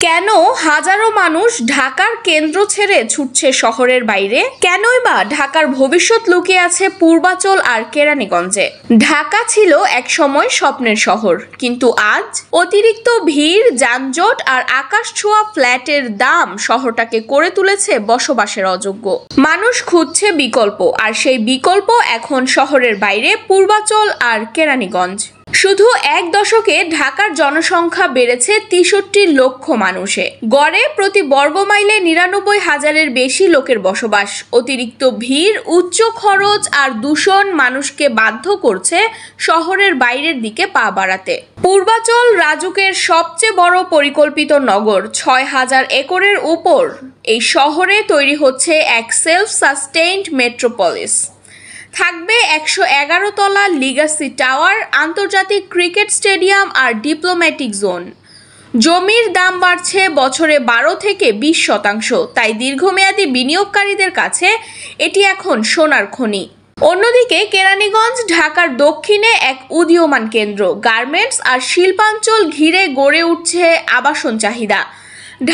কেন হাজারো মানুষ ঢাকার কেন্দ্র ছেড়ে ছুটছে শহরের বাইরে? কেনই বা ঢাকার ভবিষ্যৎ লুকিয়ে আছে পূর্বাচল আর কেরানীগঞ্জে? ঢাকা ছিল একসময় স্বপ্নের শহর, কিন্তু আজ অতিরিক্ত ভিড়, যানজট আর আকাশ ছোঁয়া ফ্ল্যাটের দাম শহরটাকে করে তুলেছে বসবাসের অযোগ্য। মানুষ খুঁজছে বিকল্প, আর সেই বিকল্প এখন শহরের বাইরে, পূর্বাচল আর কেরানীগঞ্জ। শুধু এক দশকে ঢাকার জনসংখ্যা বেড়েছে ৬৩ লক্ষ মানুষে। গড়ে প্রতি বর্গমাইলে ৯৯,০০০-এর বেশি লোকের বসবাস। অতিরিক্ত ভিড়, উচ্চ খরচ আর দূষণ মানুষকে বাধ্য করছে শহরের বাইরের দিকে পা বাড়াতে। পূর্বাচল রাজুকের সবচেয়ে বড় পরিকল্পিত নগর, ৬,০০০ একরের উপর এই শহরে তৈরি হচ্ছে এক সেলফ সাস্টেইনড মেট্রোপলিস। থাকবে ১১১ তলা লিগাসি টাওয়ার, আন্তর্জাতিক ক্রিকেট স্টেডিয়াম আর ডিপ্লোম্যাটিক জোন। জমির দাম বাড়ছে বছরে ১২ থেকে ২০%, তাই দীর্ঘমেয়াদী বিনিয়োগকারীদের কাছে এটি এখন সোনার খনি। অন্যদিকে কেরানীগঞ্জ ঢাকার দক্ষিণে এক উদীয়মান কেন্দ্র। গার্মেন্টস আর শিল্পাঞ্চল ঘিরে গড়ে উঠছে আবাসন চাহিদা।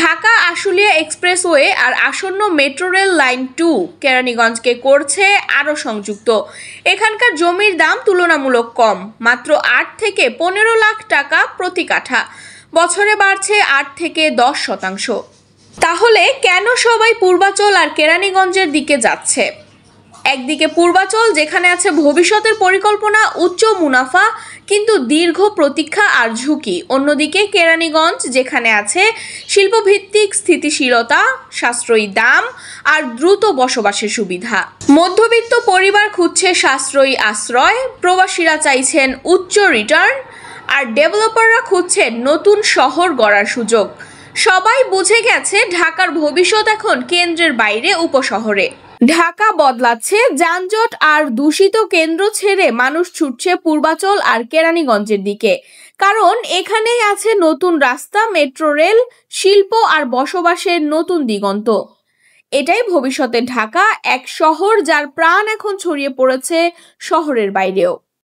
ঢাকা আশুলিয়া এক্সপ্রেসওয়ে আর আসন্ন মেট্রো রেল লাইন 2 কেরানীগঞ্জকে করছে আরও সংযুক্ত। এখানকার জমির দাম তুলনামূলক কম, মাত্র ৮ থেকে ১৫ লাখ টাকা প্রতি কাঠা। বছরে বাড়ছে ৮ থেকে ১০%। তাহলে কেন সবাই পূর্বাচল আর কেরানীগঞ্জের দিকে যাচ্ছে? একদিকে পূর্বাচল, যেখানে আছে ভবিষ্যতের পরিকল্পনা, উচ্চ মুনাফা কিন্তু দীর্ঘ প্রতীক্ষা আর ঝুঁকি। অন্যদিকে কেরানীগঞ্জ, যেখানে আছে শিল্পভিত্তিক স্থিতিশীলতা, সাশ্রয়ী দাম আর দ্রুত বসবাসের সুবিধা। মধ্যবিত্ত পরিবার খুঁজছে সাশ্রয়ী আশ্রয়, প্রবাসীরা চাইছেন উচ্চ রিটার্ন, আর ডেভেলপাররা খুঁজছেন নতুন শহর গড়ার সুযোগ। সবাই বুঝে গেছে ঢাকার ভবিষ্যৎ এখন কেন্দ্রের বাইরে, উপশহরে। ঢাকা বদলাচ্ছে, যানজট আর দূষিত কেন্দ্র ছেড়ে মানুষ ছুটছে পূর্বাচল আর কেরানীগঞ্জের দিকে, কারণ এখানেই আছে নতুন রাস্তা, মেট্রো রেল, শিল্প আর বসবাসের নতুন দিগন্ত। এটাই ভবিষ্যতের ঢাকা, এক শহর যার প্রাণ এখন ছড়িয়ে পড়েছে শহরের বাইরেও।